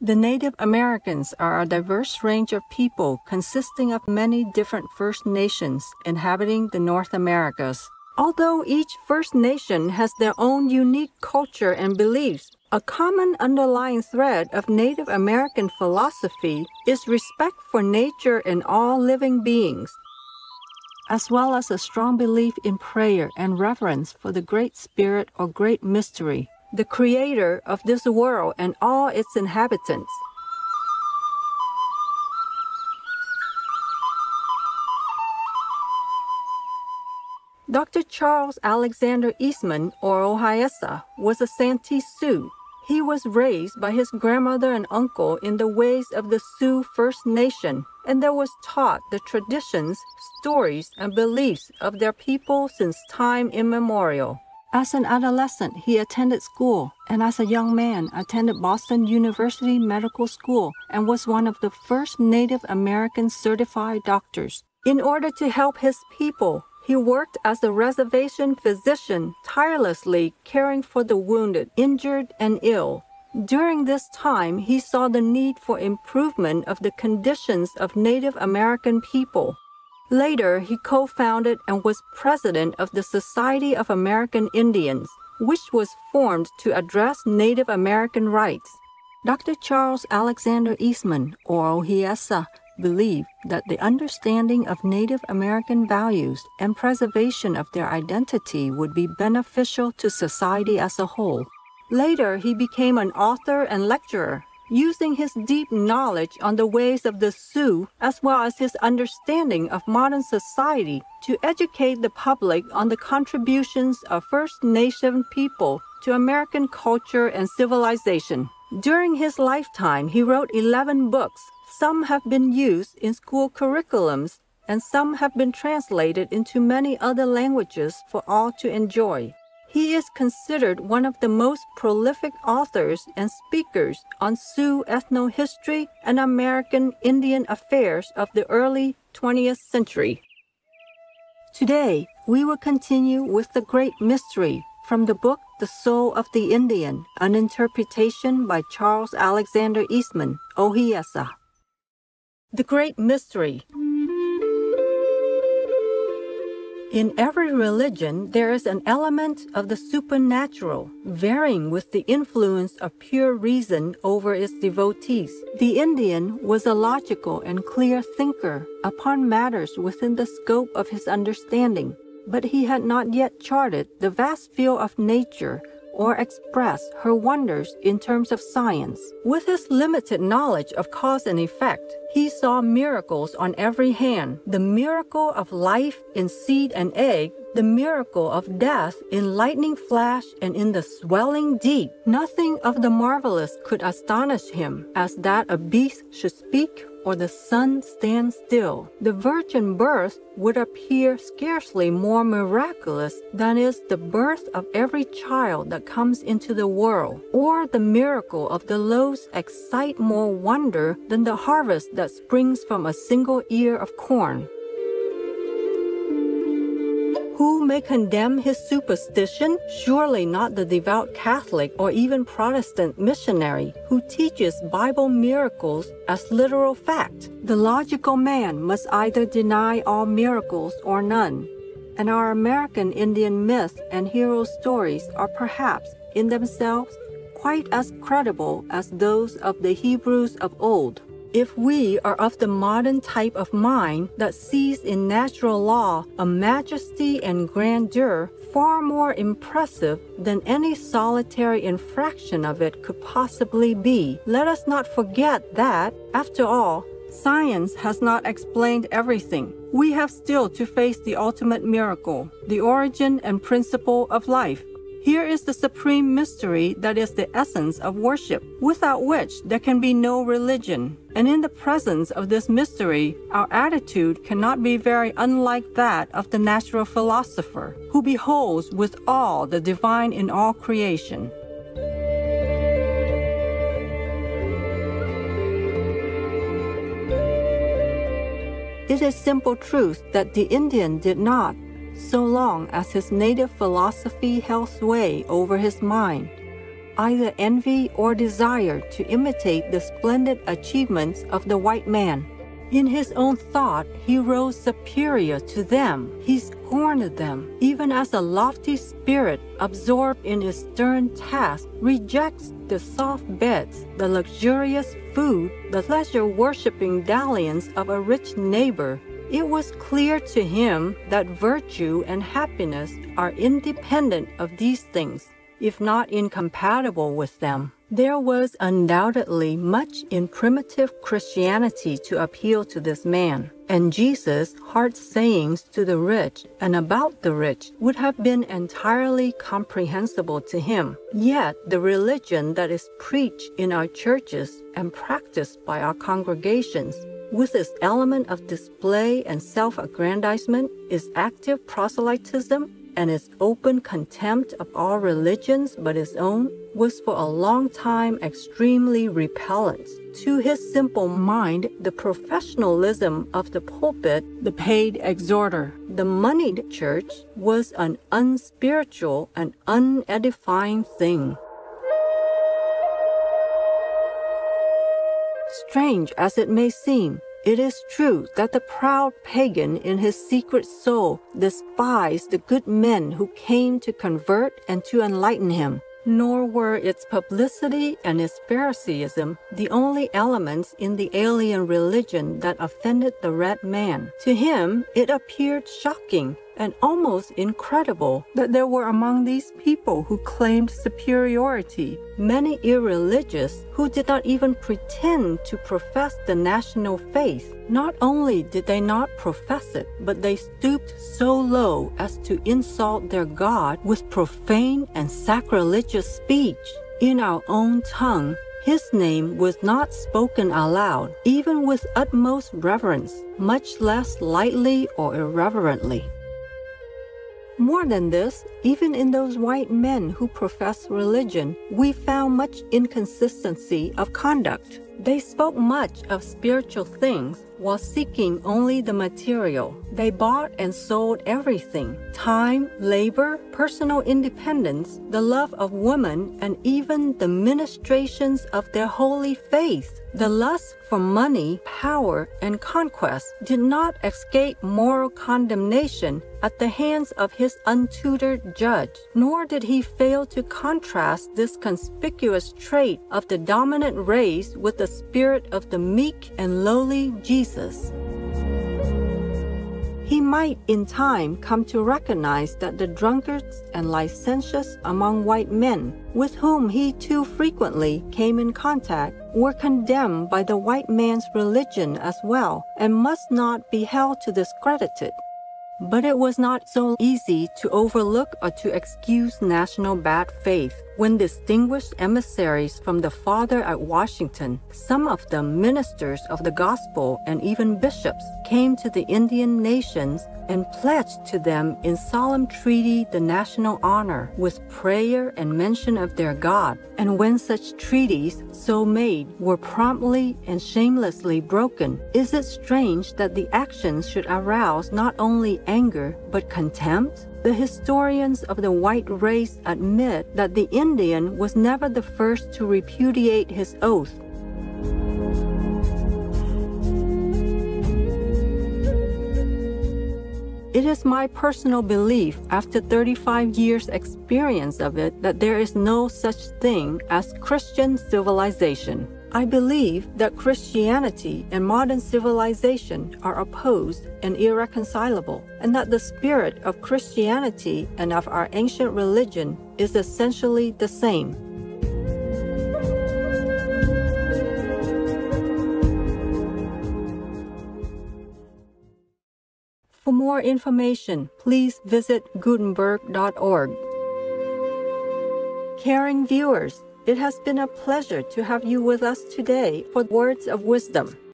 The Native Americans are a diverse range of people consisting of many different First Nations inhabiting the North Americas. Although each First Nation has their own unique culture and beliefs, a common underlying thread of Native American philosophy is respect for nature and all living beings, as well as a strong belief in prayer and reverence for the Great Spirit or Great Mystery, the creator of this world and all its inhabitants. Dr. Charles Alexander Eastman, or Ohiesa, was a Santee Sioux. He was raised by his grandmother and uncle in the ways of the Sioux First Nation, and there was taught the traditions, stories, and beliefs of their people since time immemorial. As an adolescent, he attended school, and as a young man, attended Boston University Medical School and was one of the first Native American certified doctors. In order to help his people, he worked as a reservation physician, tirelessly caring for the wounded, injured, and ill. During this time, he saw the need for improvement of the conditions of Native American people. Later, he co-founded and was president of the Society of American Indians, which was formed to address Native American rights. Dr. Charles Alexander Eastman, or Ohiesa, believed that the understanding of Native American values and preservation of their identity would be beneficial to society as a whole. Later, he became an author and lecturer, using his deep knowledge on the ways of the Sioux as well as his understanding of modern society to educate the public on the contributions of First Nation people to American culture and civilization. During his lifetime, he wrote 11 books. Some have been used in school curriculums, and some have been translated into many other languages for all to enjoy. He is considered one of the most prolific authors and speakers on Sioux ethnohistory and American Indian affairs of the early 20th century. Today, we will continue with the Great Mystery from the book The Soul of the Indian, an interpretation by Charles Alexander Eastman, Ohiesa. The Great Mystery. In every religion, there is an element of the supernatural, varying with the influence of pure reason over its devotees. The Indian was a logical and clear thinker upon matters within the scope of his understanding, but he had not yet charted the vast field of nature or express her wonders in terms of science. With his limited knowledge of cause and effect, he saw miracles on every hand, the miracle of life in seed and egg, the miracle of death in lightning flash and in the swelling deep. Nothing of the marvelous could astonish him, as that a beast should speak or the sun stand still. The virgin birth would appear scarcely more miraculous than is the birth of every child that comes into the world, or the miracle of the loaves excite more wonder than the harvest that springs from a single ear of corn. Who may condemn his superstition? Surely not the devout Catholic or even Protestant missionary who teaches Bible miracles as literal fact. The logical man must either deny all miracles or none. And our American Indian myth and hero stories are perhaps, in themselves, quite as credible as those of the Hebrews of old. If we are of the modern type of mind that sees in natural law a majesty and grandeur far more impressive than any solitary infraction of it could possibly be, let us not forget that, after all, science has not explained everything. We have still to face the ultimate miracle, the origin and principle of life. Here is the supreme mystery that is the essence of worship, without which there can be no religion. And in the presence of this mystery, our attitude cannot be very unlike that of the natural philosopher, who beholds with awe the divine in all creation. It is simple truth that the Indian did not, so long as his native philosophy held sway over his mind, either envy or desire to imitate the splendid achievements of the white man. In his own thought, he rose superior to them. He scorned them, even as a lofty spirit, absorbed in his stern task, rejects the soft beds, the luxurious food, the pleasure-worshipping dalliance of a rich neighbor. It was clear to him that virtue and happiness are independent of these things, if not incompatible with them. There was undoubtedly much in primitive Christianity to appeal to this man, and Jesus' hard sayings to the rich and about the rich would have been entirely comprehensible to him. Yet the religion that is preached in our churches and practiced by our congregations, with its element of display and self-aggrandizement, its active proselytism, and its open contempt of all religions but his own, was for a long time extremely repellent. To his simple mind, the professionalism of the pulpit, the paid exhorter, the moneyed church, was an unspiritual and unedifying thing. Strange as it may seem, it is true that the proud pagan in his secret soul despised the good men who came to convert and to enlighten him. Nor were its publicity and its Phariseeism the only elements in the alien religion that offended the red man. To him, it appeared shocking and almost incredible that there were among these people who claimed superiority many irreligious who did not even pretend to profess the national faith. Not only did they not profess it, but they stooped so low as to insult their God with profane and sacrilegious speech. In our own tongue, his name was not spoken aloud, even with utmost reverence, much less lightly or irreverently. More than this, even in those white men who professed religion, we found much inconsistency of conduct. They spoke much of spiritual things while seeking only the material. They bought and sold everything: time, labor, personal independence, the love of woman, and even the ministrations of their holy faith. The lust for money, power, and conquest did not escape moral condemnation at the hands of his untutored judge, nor did he fail to contrast this conspicuous trait of the dominant race with the spirit of the meek and lowly Jesus. He might in time come to recognize that the drunkards and licentious among white men, with whom he too frequently came in contact, were condemned by the white man's religion as well, and must not be held to discredit it. But it was not so easy to overlook or to excuse national bad faith when distinguished emissaries from the Father at Washington, some of them ministers of the gospel and even bishops, came to the Indian nations and pledged to them in solemn treaty the national honor with prayer and mention of their God. And when such treaties, so made, were promptly and shamelessly broken, is it strange that the actions should arouse not only anger but contempt? The historians of the white race admit that the Indian was never the first to repudiate his oath. It is my personal belief, after 35 years' experience of it, that there is no such thing as Christian civilization. I believe that Christianity and modern civilization are opposed and irreconcilable, and that the spirit of Christianity and of our ancient religion is essentially the same. For more information, please visit Gutenberg.org. Caring viewers, it has been a pleasure to have you with us today for Words of Wisdom.